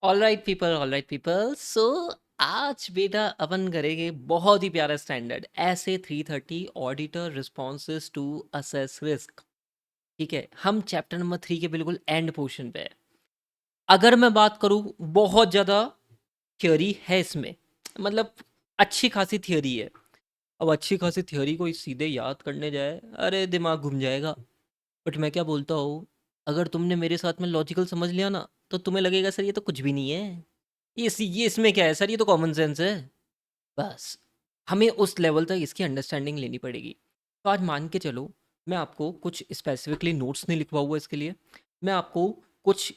All right people. सो आज बेटा अपन करेंगे बहुत ही प्यारा standard SA 330 auditor responses to assess risk. ठीक है, हम चैप्टर नंबर 3 के बिल्कुल एंड पोर्शन पे है। अगर मैं बात करूँ, बहुत ज़्यादा थ्योरी है इसमें, मतलब अच्छी खासी थ्योरी है। अब अच्छी खासी थ्योरी को सीधे याद करने जाए, अरे दिमाग घूम जाएगा। बट मैं क्या बोलता हूँ, अगर तुमने मेरे साथ में लॉजिकल समझ लिया ना, तो तुम्हें लगेगा सर ये तो कुछ भी नहीं है, ये इसमें क्या है सर, ये तो कॉमन सेंस है। बस हमें उस लेवल तक इसकी अंडरस्टैंडिंग लेनी पड़ेगी। तो आज मान के चलो, मैं आपको कुछ स्पेसिफिकली नोट्स नहीं लिखवा हुआ इसके लिए, मैं आपको कुछ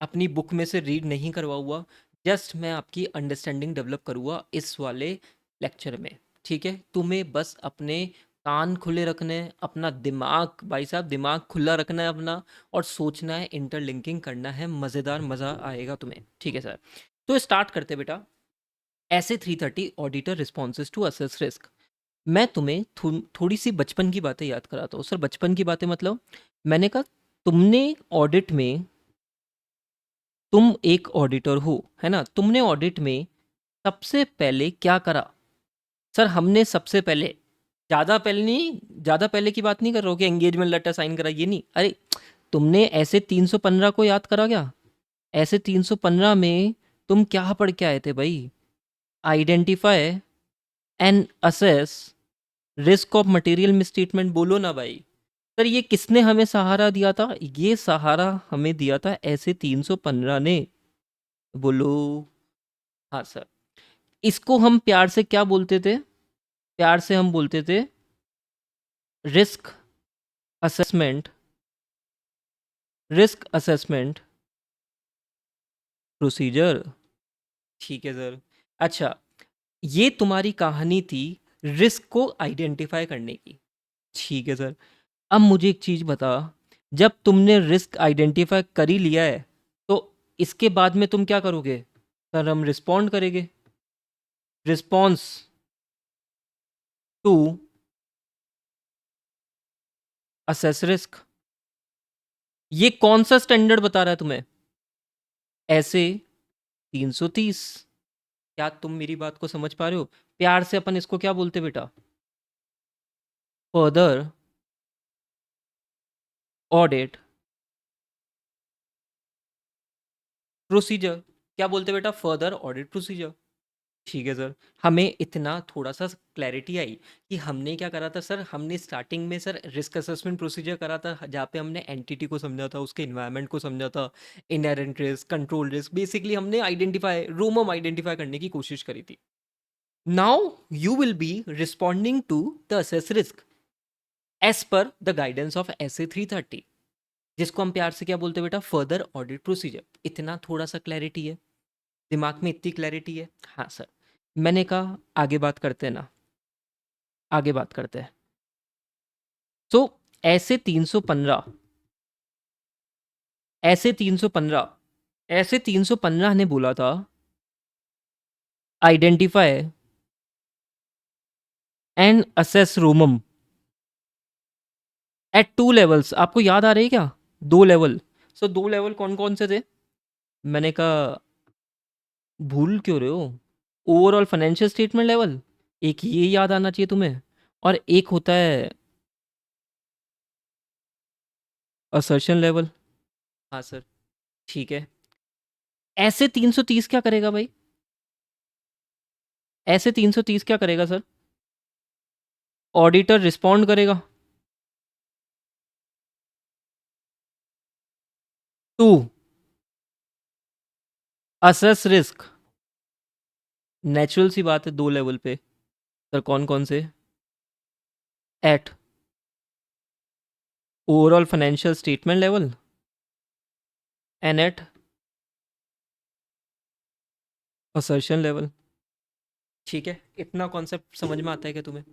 अपनी बुक में से रीड नहीं करवा हुआ, जस्ट मैं आपकी अंडरस्टैंडिंग डेवलप करूँगा इस वाले लेक्चर में। ठीक है, तुम्हें बस अपने कान खुले रखने हैं, अपना दिमाग, भाई साहब दिमाग खुला रखना है अपना, और सोचना है, इंटरलिंकिंग करना है, मज़ेदार मज़ा आएगा तुम्हें। ठीक है सर, तो स्टार्ट करते बेटा। SA 330 auditor responses to assess risk. मैं तुम्हें थोड़ी सी बचपन की बातें याद कराता हूँ। सर बचपन की बातें मतलब, मैंने कहा तुमने ऑडिट में, तुम एक ऑडिटर हो, है ना, तुमने ऑडिट में सबसे पहले क्या करा? सर हमने सबसे पहले, ज़्यादा पहले नहीं, ज़्यादा पहले की बात नहीं कर रहा हूँ कि एंगेजमेंट लेटर साइन करा, ये नहीं। अरे तुमने ऐसे 315 को याद करा क्या? ऐसे 315 में तुम क्या पढ़ के आए थे भाई? Identify and assess risk of material mistreatment. बोलो ना भाई। सर ये किसने हमें सहारा दिया था? ये सहारा हमें दिया था ऐसे 315 ने। बोलो। हाँ सर, इसको हम प्यार से क्या बोलते थे? प्यार से हम बोलते थे risk assessment, risk assessment procedure. ठीक है सर। अच्छा, ये तुम्हारी कहानी थी रिस्क को आइडेंटिफाई करने की। ठीक है सर। अब मुझे एक चीज़ बता, जब तुमने रिस्क आइडेंटिफाई कर ही लिया है, तो इसके बाद में तुम क्या करोगे? सर हम रिस्पॉन्ड करेंगे, रिस्पॉन्स टू असेस रिस्क। ये कौन सा स्टैंडर्ड बता रहा है तुम्हें? ऐसे 330। क्या तुम मेरी बात को समझ पा रहे हो? प्यार से अपन इसको क्या बोलते बेटा? Further audit procedure. क्या बोलते बेटा? Further audit procedure. ठीक है सर। हमें इतना थोड़ा सा क्लैरिटी आई कि हमने क्या करा था सर। हमने स्टार्टिंग में सर रिस्क असेसमेंट प्रोसीजर करा था, जहाँ पे हमने एंटिटी को समझा था, उसके इन्वायरमेंट को समझा था, inherent risk, control risk, basically हमने आइडेंटिफाई, रूमम आइडेंटिफाई करने की कोशिश करी थी। Now you will be responding to the assess risk as per the guidance of S A 330, जिसको हम प्यार से क्या बोलते हैं बेटा? Further audit procedure. इतना थोड़ा सा क्लैरिटी है दिमाग में? इतनी क्लैरिटी है? हाँ सर। मैंने कहा आगे बात करते हैं ना, आगे बात करते हैं। सो ऐसे 315, ऐसे 315, ऐसे 315 ने बोला था identify and assess ROMM at two levels. आपको याद आ रही है क्या? दो लेवल। सो दो लेवल कौन कौन से थे? मैंने कहा भूल क्यों रहे हो? ओवरऑल फाइनेंशियल स्टेटमेंट लेवल, एक ये याद आना चाहिए तुम्हें, और एक होता है असर्शन लेवल। हाँ सर। ठीक है। ऐसे 330 क्या करेगा भाई? ऐसे 330 क्या करेगा सर? ऑडिटर रिस्पॉन्ड करेगा टू असेस रिस्क। नेचुरल सी बात है, दो लेवल पे। सर कौन कौन से? At overall financial statement level and at assertion level. ठीक है, इतना कॉन्सेप्ट समझ में आता है क्या तुम्हें?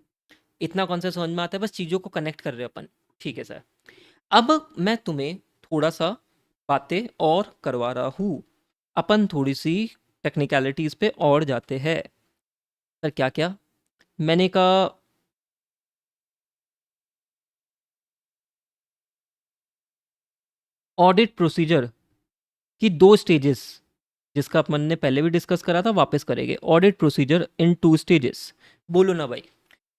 इतना कॉन्सेप्ट समझ में आता है, बस चीज़ों को कनेक्ट कर रहे हैं अपन। ठीक है सर। अब मैं तुम्हें थोड़ा सा बातें और करवा रहा हूँ। अपन थोड़ी सी टेक्निकलिटीज पे और जाते हैं। सर क्या क्या? मैंने कहा ऑडिट प्रोसीजर की दो स्टेजेस, जिसका अपन ने पहले भी डिस्कस करा था, वापस करेंगे। ऑडिट प्रोसीजर इन 2 स्टेजेस। बोलो ना भाई,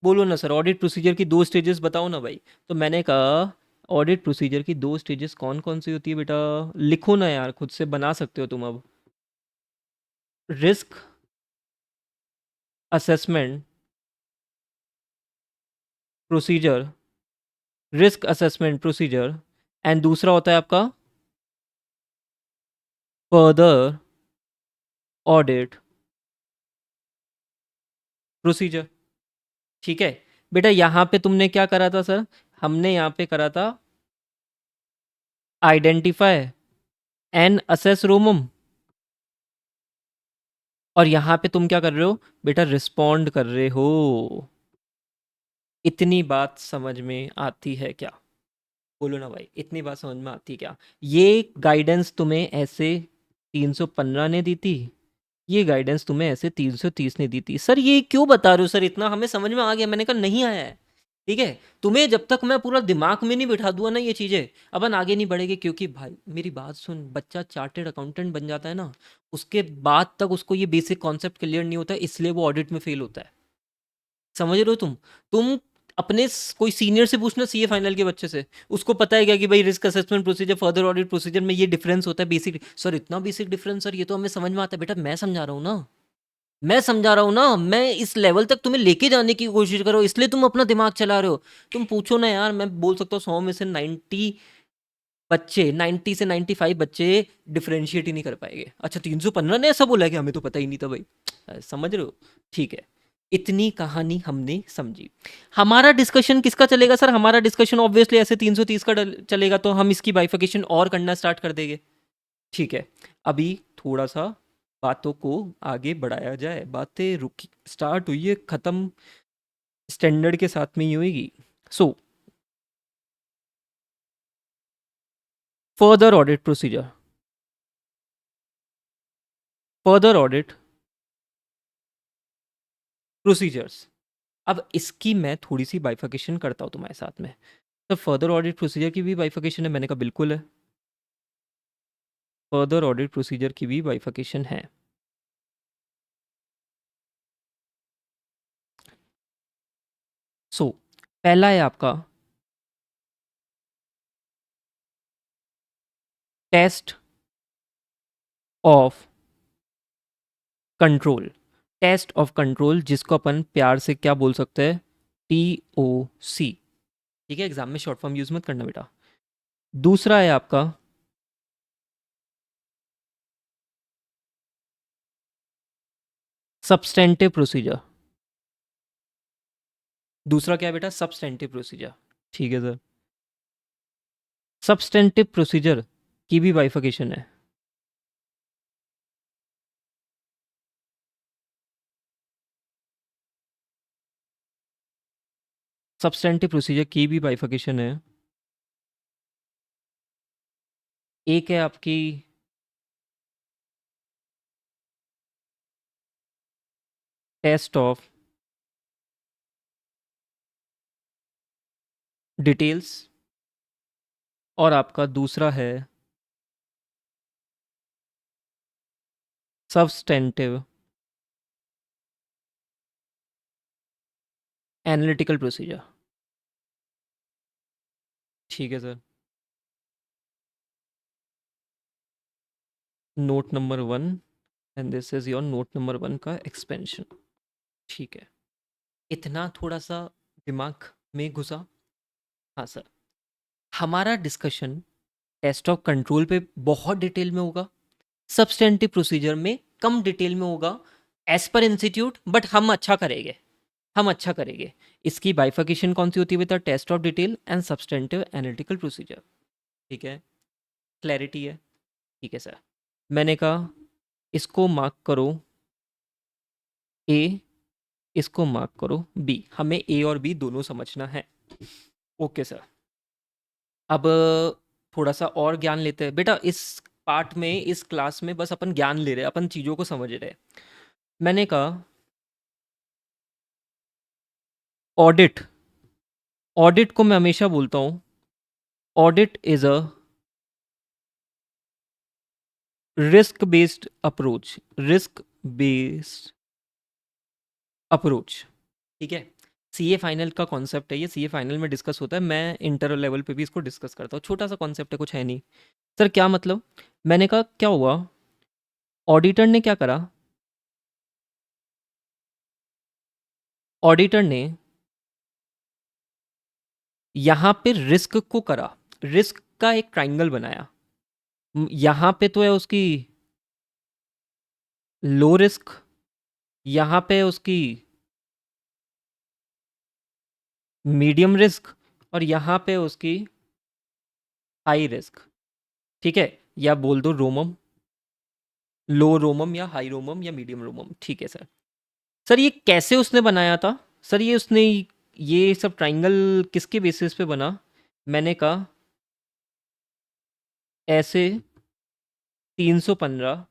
बोलो ना सर, ऑडिट प्रोसीजर की 2 स्टेजेस बताओ ना भाई। तो मैंने कहा ऑडिट प्रोसीजर की 2 स्टेजेस कौन कौन सी होती है बेटा? लिखो ना यार, खुद से बना सकते हो तुम अब। Risk assessment procedure, risk assessment procedure, and दूसरा होता है आपका फर्दर ऑडिट प्रोसीजर। ठीक है बेटा, यहाँ पे तुमने क्या करा था सर? हमने यहाँ पे करा था आइडेंटिफाई एंड असेस रोमम, और यहाँ पे तुम क्या कर रहे हो बेटा? रिस्पॉन्ड कर रहे हो। इतनी बात समझ में आती है क्या? बोलो ना भाई, इतनी बात समझ में आती है क्या? ये गाइडेंस तुम्हें ऐसे 315 ने दी थी, ये गाइडेंस तुम्हें ऐसे 330 ने दी थी। सर ये क्यों बता रहे हो सर? इतना हमें समझ में आ गया। मैंने कहा नहीं आया है। ठीक है, तुम्हें जब तक मैं पूरा दिमाग में नहीं बिठा दूंगा ना ये चीजें, अपन आगे नहीं बढ़ेंगे। क्योंकि भाई मेरी बात सुन, बच्चा चार्टेड अकाउंटेंट बन जाता है ना, उसके बाद तक उसको ये बेसिक कॉन्सेप्ट क्लियर नहीं होता है, इसलिए वो ऑडिट में फेल होता है। समझ रहे हो तुम अपने कोई सीनियर से पूछना सीए फाइनल के बच्चे से, उसको पता है क्या कि भाई risk assessment procedure further audit procedure में ये डिफरेंस होता है बेसिक? सर इतना बेसिक डिफरेंस सर, ये तो हमें समझ में आता है। बेटा मैं समझा रहा हूँ ना, मैं समझा रहा हूँ ना, मैं इस लेवल तक तुम्हें लेके जाने की कोशिश करो, इसलिए तुम अपना दिमाग चला रहे हो। तुम पूछो ना यार, मैं बोल सकता हूँ 100 में से 90 बच्चे, 90 से 95 बच्चे डिफरेंशिएट ही नहीं कर पाएंगे। अच्छा 315 ने ऐसा बोला है कि हमें तो पता ही नहीं था भाई। समझ रहे हो? ठीक है, इतनी कहानी हमने समझी। हमारा डिस्कशन किसका चलेगा सर? हमारा डिस्कशन ऑब्वियसली ऐसे 330 का चलेगा, तो हम इसकी बाइफिकेशन और करना स्टार्ट कर देंगे। ठीक है, अभी थोड़ा सा बातों को आगे बढ़ाया जाए। बातें रुकी स्टार्ट हुई है, खत्म स्टैंडर्ड के साथ में ही होगी। So further audit procedure, further audit procedures. अब इसकी मैं थोड़ी सी बाइफिकेशन करता हूँ तुम्हारे साथ में। तो फर्दर ऑडिट प्रोसीजर की भी बाइफिकेशन है? मैंने कहा बिल्कुल है, फर्दर ऑडिट प्रोसीजर की भी बाइफिकेशन है। सो पहला है आपका test of control. Test of control, जिसको अपन प्यार से क्या बोल सकते हैं? TOC। ठीक है, एग्जाम में शॉर्ट फॉर्म यूज मत करना बेटा। दूसरा है आपका सब्सटेंटिव प्रोसीजर। दूसरा क्या है बेटा? Substantive procedure. ठीक है सर, सब्सटेंटिव प्रोसीजर की भी बाइफिकेशन है। सब्सटेंटिव प्रोसीजर की भी बाइफिकेशन है। एक है आपकी टेस्ट ऑफ डिटेल्स, और आपका दूसरा है सब्सटेंटिव एनालिटिकल प्रोसीजर। ठीक है sir, note number 1, and this is your note number 1 का एक्सपेंशन। ठीक है, इतना थोड़ा सा दिमाग में घुसा? हाँ सर, हमारा डिस्कशन टेस्ट ऑफ कंट्रोल पे बहुत डिटेल में होगा, सब्सटेंटिव प्रोसीजर में कम डिटेल में होगा एज पर इंस्टीट्यूट, बट हम अच्छा करेंगे, हम अच्छा करेंगे। इसकी बाइफिकेशन कौन सी होती है बेटा? Test of detail and substantive analytical procedure. ठीक है, क्लैरिटी है? ठीक है सर, मैंने कहा इसको मार्क करो ए, इसको मार्क करो बी। हमें ए और बी दोनों समझना है। ओके सर, अब थोड़ा सा और ज्ञान लेते हैं बेटा। इस पार्ट में, इस क्लास में बस अपन ज्ञान ले रहे हैं, अपन चीज़ों को समझ रहे हैं। मैंने कहा ऑडिट, ऑडिट को मैं हमेशा बोलता हूँ audit is a risk based approach, risk based approach, ठीक है। सीए फाइनल का कॉन्सेप्ट है ये, सीए फाइनल में डिस्कस होता है, मैं इंटर लेवल पे भी इसको डिस्कस करता हूँ, छोटा सा कॉन्सेप्ट है, कुछ है नहीं। सर क्या मतलब? मैंने कहा क्या हुआ, ऑडिटर ने क्या करा, ऑडिटर ने यहाँ पे रिस्क को करा, रिस्क का एक ट्राइंगल बनाया। यहाँ पे तो है उसकी लो रिस्क, यहाँ पे उसकी मीडियम रिस्क, और यहाँ पे उसकी हाई रिस्क, ठीक है। या बोल दो रोमम, लो रोमम या हाई रोमम या मीडियम रोमम, ठीक है सर। सर ये कैसे उसने बनाया था? सर ये उसने ये सब ट्राइंगल किसके बेसिस पे बना? मैंने कहा ऐसे 315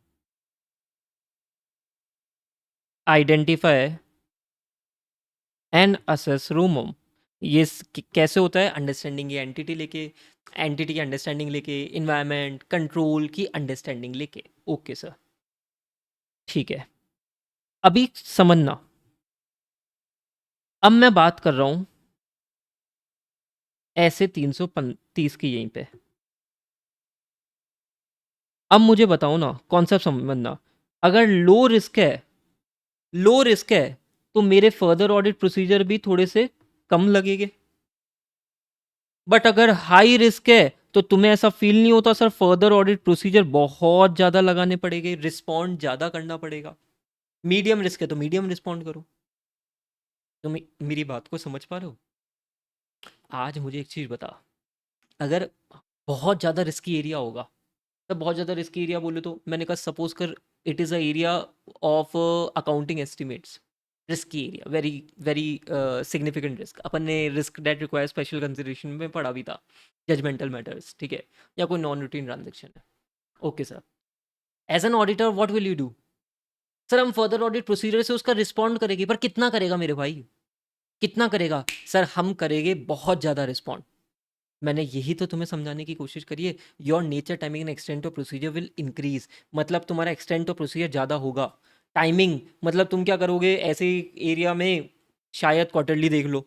आइडेंटिफाई एंड असेस रोमम। ये कैसे होता है? अंडरस्टैंडिंग की एंटिटी लेके, एंटिटी की अंडरस्टैंडिंग लेके, इन्वायरमेंट कंट्रोल की अंडरस्टैंडिंग लेके। ओके सर, ठीक है। अभी समझना, अब मैं बात कर रहा हूँ ऐसे 330 की यहीं पे। अब मुझे बताओ ना, कॉन्सेप्ट समझना। अगर लो रिस्क है, लो रिस्क है, तो मेरे फर्दर ऑडिट प्रोसीजर भी थोड़े से कम लगेंगे। बट अगर हाई रिस्क है तो तुम्हें ऐसा फील नहीं होता सर फर्दर ऑडिट प्रोसीजर बहुत ज्यादा लगाने पड़ेंगे, रिस्पॉन्ड ज्यादा करना पड़ेगा? मीडियम रिस्क है तो मीडियम रिस्पॉन्ड करो। तुम मेरी बात को समझ पा रहे हो? आज मुझे एक चीज बता, अगर बहुत ज्यादा रिस्की एरिया होगा, तो बहुत ज़्यादा रिस्की एरिया बोले तो मैंने कहा सपोज कर it is a area of accounting estimates, risky area, very very significant risk, अपन ने risk that require special consideration में पढ़ा भी था, जजमेंटल मैटर्स, ठीक है, या कोई नॉन रूटीन ट्रांजेक्शन है। Okay sir, as an auditor what will you do? Sir हम फर्दर ऑडिट प्रोसीजर से उसका रिस्पॉन्ड करेंगे, पर कितना करेगा मेरे भाई, कितना करेगा? सर हम करेंगे बहुत ज़्यादा रिस्पॉन्ड। मैंने यही तो तुम्हें समझाने की कोशिश करी है। Your nature timing and extent of procedure will increase, मतलब तुम्हारा एक्सटेंट ऑफ प्रोसीजर ज़्यादा होगा। टाइमिंग मतलब तुम क्या करोगे ऐसे एरिया में, शायद क्वार्टरली देख लो,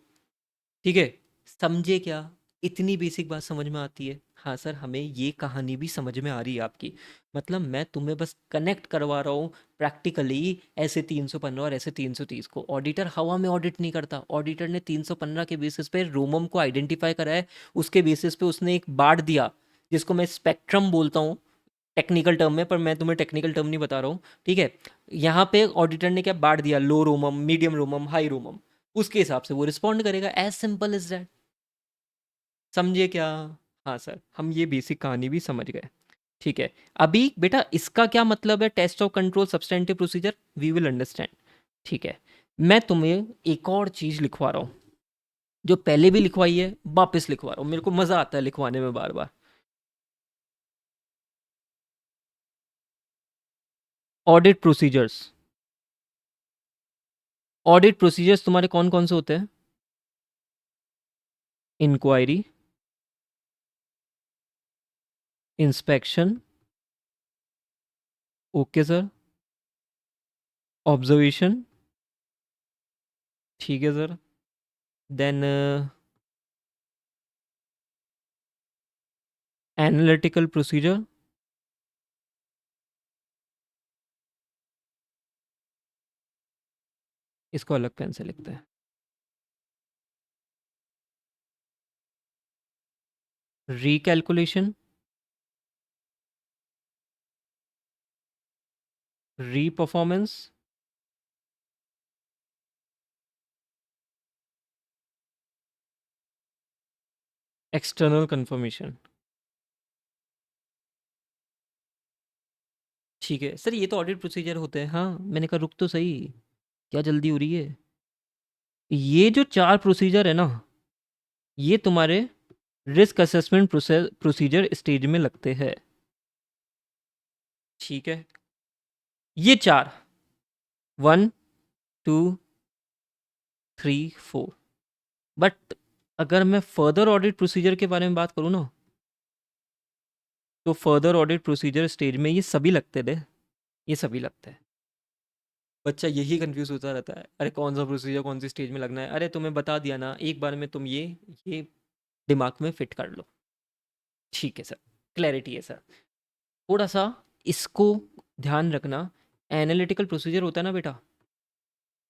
ठीक है। समझे क्या? इतनी बेसिक बात समझ में आती है? हाँ सर, हमें ये कहानी भी समझ में आ रही है आपकी। मतलब मैं तुम्हें बस कनेक्ट करवा रहा हूँ प्रैक्टिकली, ऐसे 315 और ऐसे 330 को। ऑडिटर हवा में ऑडिट नहीं करता, ऑडिटर ने 315 के बेसिस पे रोमम को आइडेंटिफाई करा है, उसके बेसिस पे उसने एक बांट दिया, जिसको मैं स्पेक्ट्रम बोलता हूँ टेक्निकल टर्म में, पर मैं तुम्हें टेक्निकल टर्म नहीं बता रहा हूँ, ठीक है। यहाँ पे ऑडिटर ने क्या बांट दिया, लो रोमम, मीडियम रोमम, हाई रोमम, उसके हिसाब से वो रिस्पॉन्ड करेगा, एज सिंपल इज दैट। समझे क्या? हाँ सर, हम ये बेसिक कहानी भी समझ गए, ठीक है। अभी बेटा इसका क्या मतलब है, test of control substantive procedure, we will understand, ठीक है। मैं तुम्हें एक और चीज लिखवा रहा हूँ, जो पहले भी लिखवाई है, वापस लिखवा रहा हूँ, मेरे को मजा आता है लिखवाने में बार बार। ऑडिट प्रोसीजर्स, ऑडिट प्रोसीजर्स तुम्हारे कौन कौन से होते हैं? Inquiry, inspection, okay sir, observation, ठीक है सर, देन एनालिटिकल प्रोसीजर, इसको अलग पेन से लिखते हैं, रिकैलकुलेशन, री परफॉर्मेंस, एक्सटर्नल कंफर्मेशन, ठीक है सर। ये तो ऑडिट प्रोसीजर होते हैं, हाँ मैंने कहा रुक तो सही, क्या जल्दी हो रही है? ये जो चार प्रोसीजर है ना, ये तुम्हारे रिस्क असेसमेंट प्रोसीजर स्टेज में लगते हैं, ठीक है। ये चार, 1 2 3 4, बट अगर मैं फर्दर ऑडिट प्रोसीजर के बारे में बात करूँ ना, तो फर्दर ऑडिट प्रोसीजर स्टेज में ये सभी लगते थे, ये सभी लगते हैं। बच्चा यही कंफ्यूज होता रहता है, अरे कौन सा प्रोसीजर कौन सी स्टेज में लगना है, अरे तुम्हें बता दिया ना एक बार में, तुम ये दिमाग में फिट कर लो। ठीक है सर, क्लैरिटी है सर। थोड़ा सा इसको ध्यान रखना, एनालिटिकल प्रोसीजर होता है ना बेटा,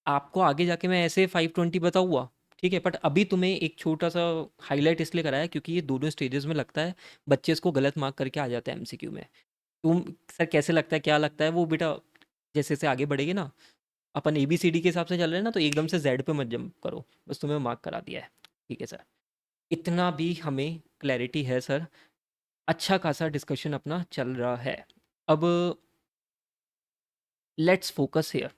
आपको आगे जाके मैं ऐसे 520 बताऊँगा, ठीक है, बट अभी तुम्हें एक छोटा सा हाईलाइट इसलिए कराया क्योंकि ये दोनों स्टेजेस में लगता है, बच्चे इसको गलत मार्क करके आ जाते हैं एमसीक्यू में। तुम सर कैसे लगता है, क्या लगता है वो बेटा, जैसे जैसे आगे बढ़ेगी ना, अपन ए बी सी डी के हिसाब से चल रहे हैं ना, तो एकदम से जेड पे मत जंप करो, बस तुम्हें मार्क करा दिया है। ठीक है सर, इतना भी हमें क्लैरिटी है सर, अच्छा खासा डिस्कशन अपना चल रहा है। अब let's focus here.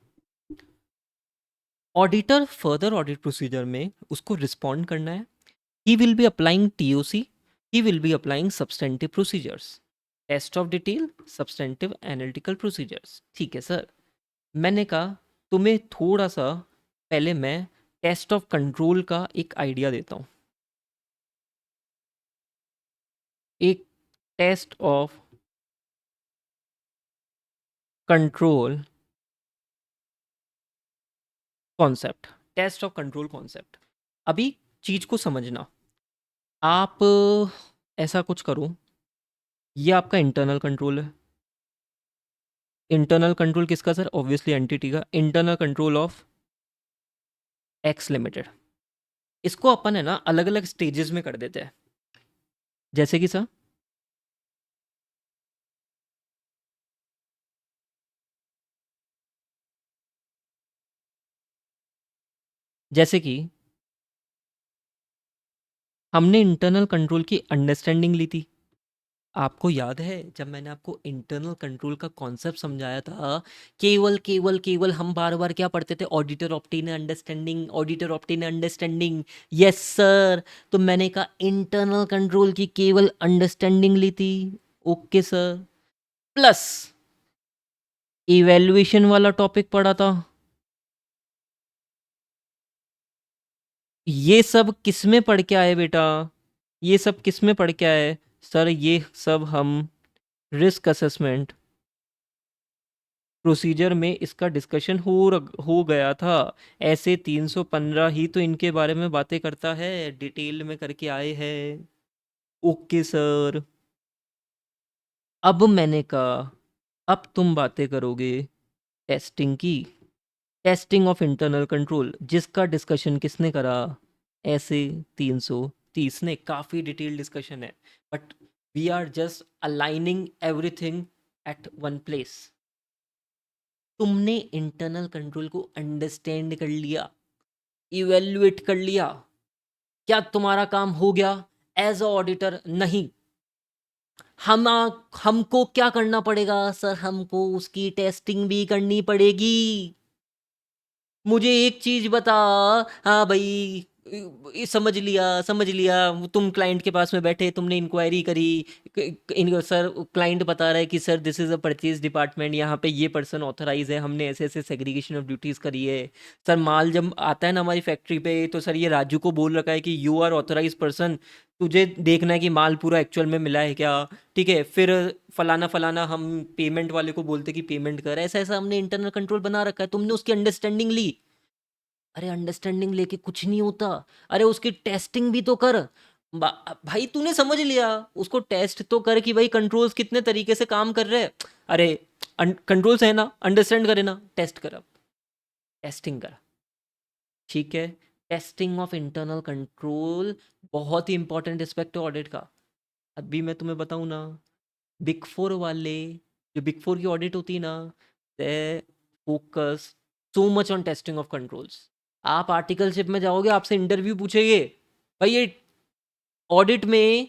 Auditor further audit procedure में उसको रिस्पॉन्ड करना है, he will be applying TOC, he will be applying substantive procedures, test of detail, substantive analytical procedures. ठीक है सर, मैंने कहा तुम्हें थोड़ा सा पहले मैं टेस्ट ऑफ कंट्रोल का एक आइडिया देता हूँ। एक test of control concept, test of control concept. अभी चीज को समझना, आप ऐसा कुछ करो, ये आपका इंटरनल कंट्रोल है। इंटरनल कंट्रोल किसका सर, ऑब्वियसली एंटिटी का, internal control of x limited. इसको अपन है ना अलग अलग स्टेजेस में कर देते हैं, जैसे कि सर, जैसे कि हमने इंटरनल कंट्रोल की अंडरस्टैंडिंग ली थी। आपको याद है जब मैंने आपको इंटरनल कंट्रोल का कॉन्सेप्ट समझाया था, केवल केवल केवल हम बार बार क्या पढ़ते थे, auditor obtain understanding, auditor obtain understanding. Yes sir, तो मैंने कहा इंटरनल कंट्रोल की केवल अंडरस्टैंडिंग ली थी। ओके सर, प्लस इवैल्यूएशन वाला टॉपिक पढ़ा था। ये सब किस में पढ़ के आए बेटा, ये सब किस में पढ़ के आए सर, ये सब हम रिस्क असेसमेंट प्रोसीजर में इसका डिस्कशन हो गया था। ऐसे 315 ही तो इनके बारे में बातें करता है, डिटेल में करके आए हैं। ओके सर, अब मैंने कहा अब तुम बातें करोगे टेस्टिंग की, टेस्टिंग ऑफ इंटरनल कंट्रोल, जिसका डिस्कशन किसने करा, ऐसे 330 ने। काफ़ी डिटेल डिस्कशन है, but we are just aligning everything at one place. तुमने इंटरनल कंट्रोल को अंडरस्टैंड कर लिया, इवेल्युएट कर लिया, क्या तुम्हारा काम हो गया एज अ ऑडिटर? नहीं। हम हमको क्या करना पड़ेगा सर, हमको उसकी टेस्टिंग भी करनी पड़ेगी। मुझे एक चीज बता, हाँ भाई, समझ लिया समझ लिया, तुम क्लाइंट के पास में बैठे, तुमने इंक्वायरी करी, इन सर क्लाइंट बता रहा है कि sir this is a purchase department, यहाँ पे ये पर्सन ऑथराइज है, हमने ऐसे ऐसे सेग्रीगेशन ऑफ ड्यूटीज़ करी है। सर माल जब आता है ना हमारी फैक्ट्री पे, तो सर ये राजू को बोल रखा है कि यू आर ऑथराइज पर्सन, तुझे देखना है कि माल पूरा एक्चुअल में मिला है क्या। ठीक है, फिर फलाना फलाना हम पेमेंट वाले को बोलते कि पेमेंट कर, ऐसा ऐसा हमने इंटरनल कंट्रोल बना रखा है, तुमने उसकी अंडरस्टैंडिंग ली। अरे अंडरस्टैंडिंग लेके कुछ नहीं होता, अरे उसकी टेस्टिंग भी तो कर। भाई तूने समझ लिया, उसको टेस्ट तो कर कि भाई कंट्रोल्स कितने तरीके से काम कर रहे हैं। अरे कंट्रोल्स है ना, अंडरस्टैंड करे ना, टेस्ट कर, अब टेस्टिंग कर। ठीक है, टेस्टिंग ऑफ इंटरनल कंट्रोल बहुत ही इंपॉर्टेंट एस्पेक्ट है ऑडिट का। अभी मैं तुम्हें बताऊं ना, बिग फोर वाले, जो बिग फोर की ऑडिट होती है ना, they focus so much on testing of controls. आप आर्टिकलशिप में जाओगे, आपसे इंटरव्यू पूछेंगे, भाई ये ऑडिट में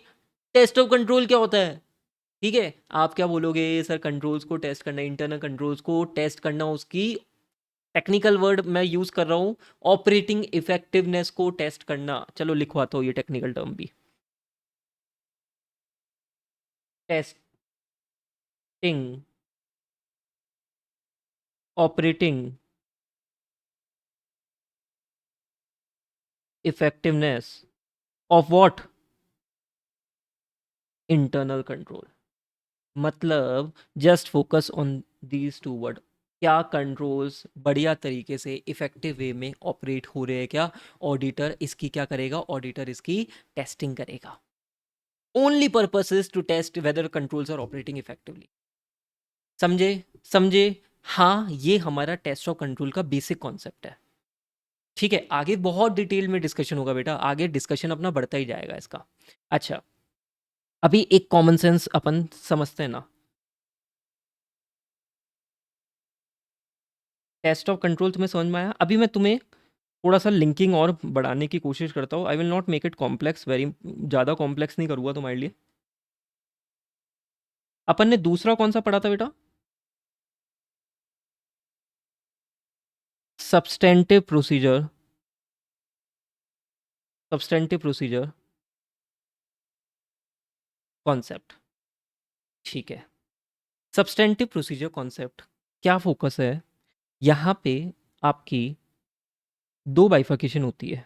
टेस्ट ऑफ कंट्रोल क्या होता है। ठीक है, आप क्या बोलोगे, सर कंट्रोल्स को टेस्ट करना, इंटरनल कंट्रोल्स को टेस्ट करना, उसकी टेक्निकल वर्ड मैं यूज कर रहा हूँ, ऑपरेटिंग इफेक्टिवनेस को टेस्ट करना। चलो लिखवाता हूँ ये टेक्निकल टर्म भी, testing operating effectiveness of what, internal control. मतलब just focus on these two word. क्या कंट्रोल्स बढ़िया तरीके से इफेक्टिव वे में ऑपरेट हो रहे हैं क्या? ऑडिटर इसकी क्या करेगा? ऑडिटर इसकी टेस्टिंग करेगा। Only purpose is to test whether controls are operating effectively. समझे? समझे? हाँ, ये हमारा टेस्ट ऑफ कंट्रोल का बेसिक कॉन्सेप्ट है। ठीक है, आगे बहुत डिटेल में डिस्कशन होगा बेटा, आगे डिस्कशन अपना बढ़ता ही जाएगा इसका। अच्छा, अभी एक कॉमन सेंस अपन समझते हैं ना। टेस्ट ऑफ कंट्रोल तुम्हें समझ में आया? अभी मैं तुम्हें थोड़ा सा लिंकिंग और बढ़ाने की कोशिश करता हूँ। I will not make it complex, very ज़्यादा कॉम्प्लेक्स नहीं करूँगा तुम्हारे लिए। अपन ने दूसरा कौन सा पढ़ा था बेटा? Substantive procedure. Substantive procedure concept. ठीक है, सब्सटेंटिव प्रोसीजर कॉन्सेप्ट क्या फोकस है? यहाँ पे आपकी दो बाइफर्केशन होती है।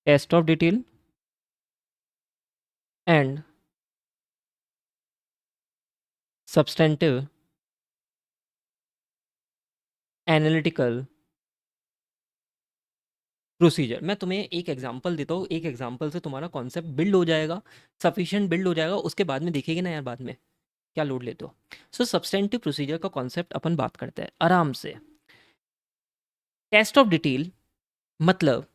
Test of detail and substantive analytical procedure. मैं तुम्हें एक एग्जांपल देता हूँ, एक एग्जांपल से तुम्हारा कॉन्सेप्ट बिल्ड हो जाएगा, सफिशिएंट बिल्ड हो जाएगा। उसके बाद में देखेंगे ना यार, बाद में क्या लोड लेते हो। सो सब्सटेंटिव प्रोसीजर का कॉन्सेप्ट अपन बात करते हैं आराम से। टेस्ट ऑफ डिटेल मतलब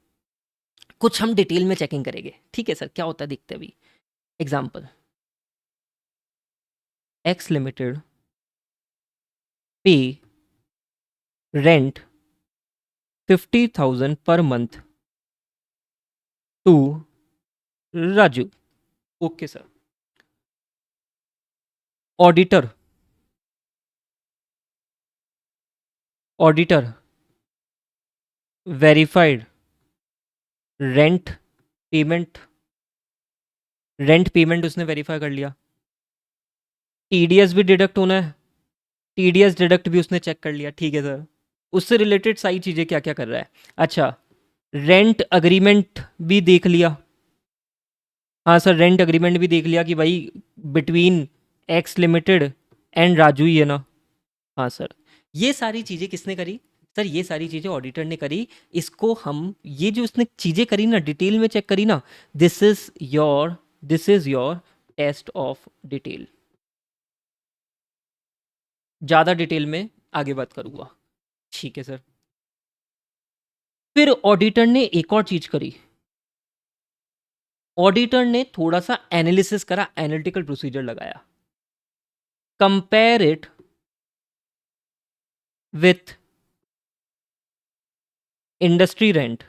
कुछ हम डिटेल में चेकिंग करेंगे। ठीक है सर, क्या होता है देखते हैं अभी। Example, X limited pay rent 50,000 पर month to Raju. Okay sir. Auditor auditor verified rent payment, rent payment उसने वेरीफाई कर लिया। टीडीएस भी डिडक्ट होना है, टीडीएस डिडक्ट भी उसने चेक कर लिया। ठीक है सर, उससे रिलेटेड सारी चीज़ें क्या क्या कर रहा है। अच्छा, रेंट अग्रीमेंट भी देख लिया। हाँ सर, रेंट अग्रीमेंट भी देख लिया कि भाई between X limited and Raju ही है ना। हाँ सर, ये सारी चीज़ें किसने करी? सर ये सारी चीज़ें ऑडिटर ने करी। इसको हम, ये जो उसने चीज़ें करी ना, डिटेल में चेक करी ना, this is your test of detail. ज़्यादा डिटेल में आगे बात करूँगा। ठीक है सर। फिर ऑडिटर ने एक और चीज़ करी। ऑडिटर ने थोड़ा सा एनालिसिस करा, एनालिटिकल प्रोसीजर लगाया। Compare it with industry rent.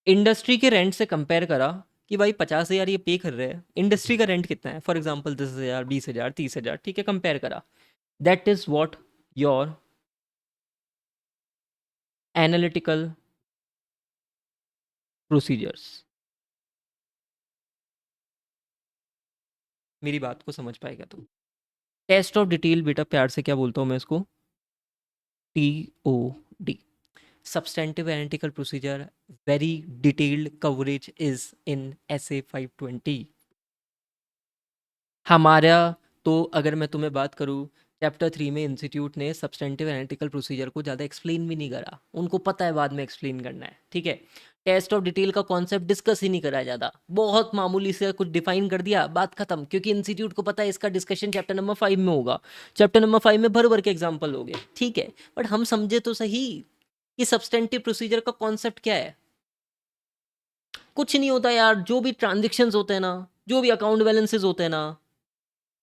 Industry के रेंट से कंपेयर करा कि भाई 50,000 ये पे कर रहे हैं, इंडस्ट्री का रेंट कितना है, फॉर एग्जांपल 10,000, 20,000, 30,000। ठीक है, कंपेयर करा। That is what your analytical procedures. मेरी बात को समझ पाएगा तू? टेस्ट ऑफ डिटेल बेटा, प्यार से क्या बोलता हूँ मैं इसको? TOD, substantive analytical procedure, very detailed coverage is in SA 520। हमारा तो अगर मैं तुम्हें बात करूँ, चैप्टर 3 में इंस्टीट्यूट ने सब्सटेंटिव एनालिटिकल प्रोसीजर को ज़्यादा एक्सप्लेन भी नहीं करा। उनको पता है बाद में एक्सप्लेन करना है। ठीक है, टेस्ट ऑफ डिटेल का कॉन्सेप्ट डिस्कस ही नहीं करा ज़्यादा, बहुत मामूली से कुछ डिफाइन कर दिया, बात खत्म। क्योंकि इंस्टीट्यूट को पता है इसका डिस्कशन चैप्टर नंबर 5 में होगा। चैप्टर नंबर 5 में भर भर के एग्जाम्पल हो गए। ठीक है, बट हम समझे तो सही कि सब्सटेंटिव प्रोसीजर का कॉन्सेप्ट क्या है। कुछ नहीं होता यार, जो भी ट्रांजेक्शन्स होते हैं ना, जो भी अकाउंट बैलेंसेस होते हैं ना,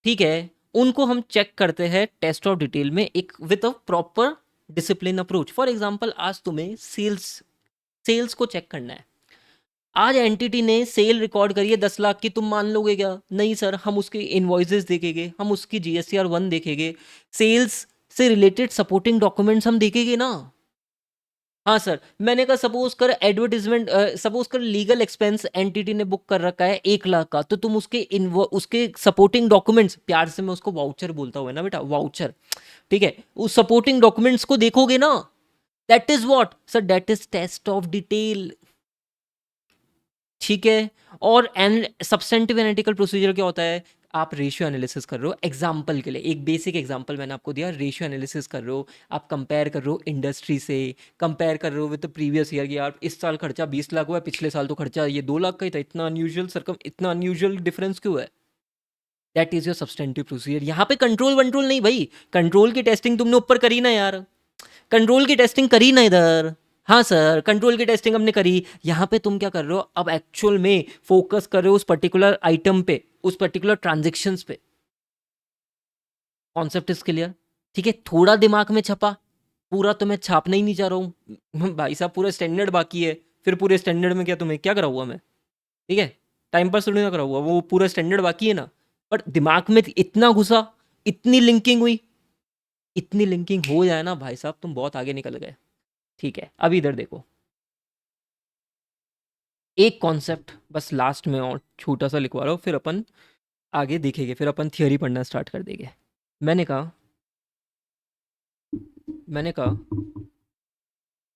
ठीक है, उनको हम चेक करते हैं टेस्ट ऑफ डिटेल में, एक with a proper discipline approach. For example, आज तुम्हें सेल्स को चेक करना है। आज एंटिटी ने सेल रिकॉर्ड करी है 10 लाख की, तुम मान लोगे क्या? नहीं सर, हम उसके इनवॉइसेस देखेंगे, हम उसकी GSTR 1 देखेंगे, सेल्स से रिलेटेड सपोर्टिंग डॉक्यूमेंट्स हम देखेंगे ना। हाँ सर, मैंने कहा सपोज कर एडवर्टीजमेंट, सपोज कर लीगल एक्सपेंस एंटिटी ने बुक कर रखा है 1 लाख का, तो तुम उसके सपोर्टिंग डॉक्यूमेंट्स, प्यार से मैं उसको वाउचर बोलता हूँ ना बेटा, वाउचर। ठीक है, उस सपोर्टिंग डॉक्यूमेंट्स को देखोगे ना। That is what sir, that is test of detail. ठीक है। और एन सब्सटेंटिव एनालिटिकल प्रोसीजर क्या होता है? आप रेशियो एनालिसिस कर रहे हो, एग्जाम्पल के लिए एक बेसिक एग्जाम्पल मैंने आपको दिया, रेशियो एनालिसिस कर रहे हो, आप कंपेयर कर रहे हो इंडस्ट्री से, कंपेयर कर रहे हो विद द प्रीवियस ईयर, यार इस साल खर्चा 20 लाख हुआ है, पिछले साल तो खर्चा ये 2 लाख का ही था, इतना अनयूजुअल सरकम, इतना अनयूजुअल डिफरेंस क्यों है? That is your substantive procedure. यहाँ पे कंट्रोल वंट्रोल नहीं भाई, कंट्रोल की टेस्टिंग तुमने ऊपर करी ना यार, कंट्रोल की टेस्टिंग करी ना इधर। हाँ सर, कंट्रोल की टेस्टिंग हमने करी। यहाँ पे तुम क्या कर रहे हो, अब एक्चुअल में फोकस कर रहे हो उस पर्टिकुलर आइटम पे, उस पर्टिकुलर ट्रांजेक्शन्स पे। Concept is clear? ठीक है, थोड़ा दिमाग में छपा, पूरा तो मैं छापना ही नहीं चाह रहा हूँ भाई साहब, पूरा स्टैंडर्ड बाकी है। फिर पूरे स्टैंडर्ड में क्या तुम्हें क्या करा हुआ मैं? ठीक है, टाइम पास थोड़ी ना करा हुआ, वो पूरा स्टैंडर्ड बाकी है ना। बट दिमाग में इतना घुसा, इतनी लिंकिंग हुई, इतनी लिंकिंग हो जाए ना भाई साहब, तुम बहुत आगे निकल गए। ठीक है, अब इधर देखो, एक कॉन्सेप्ट बस लास्ट में और छोटा सा लिखवा रहा हूँ, फिर अपन आगे देखेंगे, फिर अपन थियोरी पढ़ना स्टार्ट कर देंगे। मैंने कहा मैंने कहा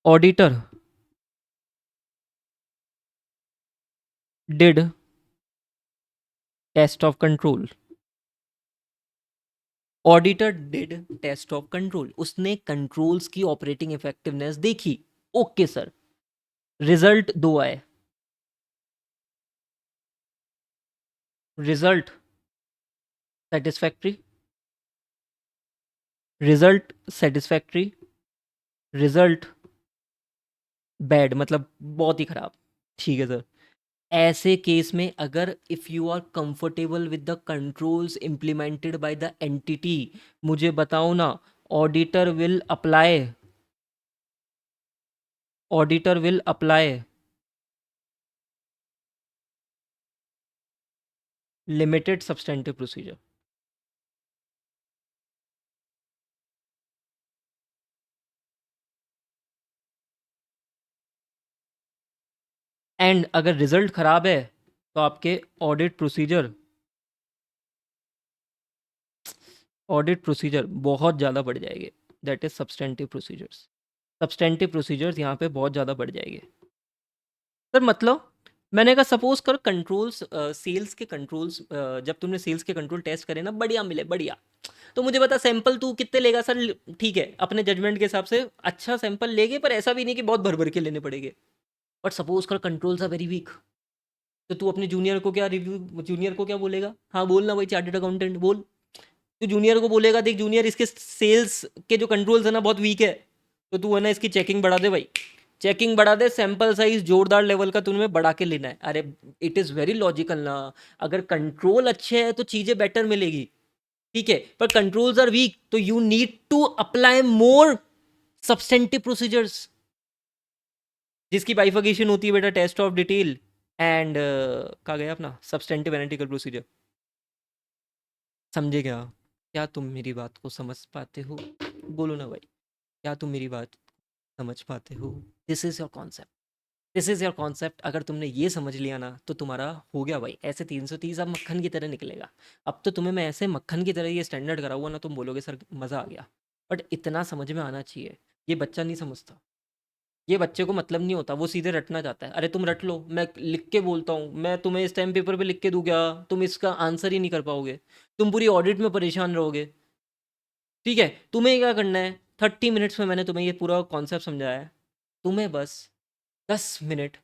auditor did test of control. Auditor did test of control, उसने कंट्रोल्स की ऑपरेटिंग इफेक्टिवनेस देखी। ओके सर, रिजल्ट दो आए। Result satisfactory, result satisfactory, result bad, मतलब बहुत ही खराब। ठीक है सर, ऐसे केस में अगर if you are comfortable with the controls implemented by the entity, मुझे बताओ ना, auditor will apply, auditor will apply limited substantive procedure. And अगर रिजल्ट खराब है तो आपके ऑडिट प्रोसीजर, ऑडिट प्रोसीजर बहुत ज़्यादा बढ़ जाएंगे। That is substantive procedures, substantive procedures यहाँ पे बहुत ज़्यादा बढ़ जाएंगे। सर मतलब मैंने कहा सपोज कर कंट्रोल्स, सेल्स के कंट्रोल्स, जब तुमने सेल्स के कंट्रोल टेस्ट करे ना, बढ़िया मिले बढ़िया, तो मुझे बता सैंपल तू कितने लेगा सर? ठीक है, अपने जजमेंट के हिसाब से अच्छा सैंपल लेगे, पर ऐसा भी नहीं कि बहुत भर भर के लेने पड़ेंगे। बट सपोज कर कंट्रोल्स आर वेरी वीक, तो तू अपने जूनियर को क्या रिव्यू, जूनियर को क्या बोलेगा? हाँ बोलना भाई, चार्टेड अकाउंटेंट बोल। तू जूनियर को बोलेगा, देख जूनियर इसके सेल्स के जो कंट्रोल्स है ना बहुत वीक है, तो तू है ना इसकी चेकिंग बढ़ा दे भाई, चेकिंग बढ़ा दे, सैंपल साइज जोरदार लेवल का तूने बढ़ा के लेना है। अरे इट इज़ वेरी लॉजिकल ना, अगर कंट्रोल अच्छे है तो चीज़ें बेटर मिलेगी। ठीक है, पर कंट्रोल्स आर वीक, तो you need to apply more substantive procedures, जिसकी बाइफिकेशन होती है बेटा टेस्ट ऑफ डिटेल एंड कहा गया अपना सब्सटेंटिव एनालिटिकल प्रोसीजर। समझे क्या? क्या तुम मेरी बात को समझ पाते हो? बोलो ना भाई, क्या तुम मेरी बात समझ पाते हो? This is your concept, this is your concept. अगर तुमने ये समझ लिया ना तो तुम्हारा हो गया भाई, ऐसे 330 अब मक्खन की तरह निकलेगा। अब तो तुम्हें मैं ऐसे मक्खन की तरह ये स्टैंडर्ड करा हुआ ना, तुम बोलोगे सर मज़ा आ गया। बट इतना समझ में आना चाहिए, ये बच्चा नहीं समझता, ये बच्चे को मतलब नहीं होता, वो सीधे रटना चाहता है। अरे तुम रट लो, मैं लिख के बोलता हूँ, मैं तुम्हें इस टाइम पेपर पे लिख के दूँ क्या? तुम इसका आंसर ही नहीं कर पाओगे, तुम पूरी ऑडिट में परेशान रहोगे। ठीक है, तुम्हें क्या करना है, 30 मिनट्स में मैंने तुम्हें ये पूरा कॉन्सेप्ट समझाया है, तुम्हें बस 10 मिनट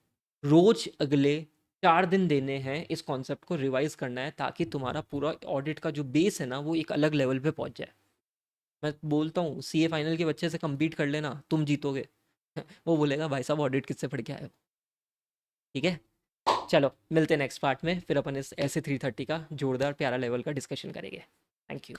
रोज अगले 4 दिन देने हैं, इस कॉन्सेप्ट को रिवाइज करना है, ताकि तुम्हारा पूरा ऑडिट का जो बेस है ना वो एक अलग लेवल पे पहुंच जाए। मैं बोलता हूँ सीए फाइनल के बच्चे से compete कर लेना, तुम जीतोगे वो बोलेगा भाई साहब ऑडिट किससे पढ़ के आए हो। ठीक है, चलो मिलते हैं नेक्स्ट पार्ट में, फिर अपन इस ऐसे 330 का जोरदार प्यारा लेवल का डिस्कशन करेंगे। Thank you.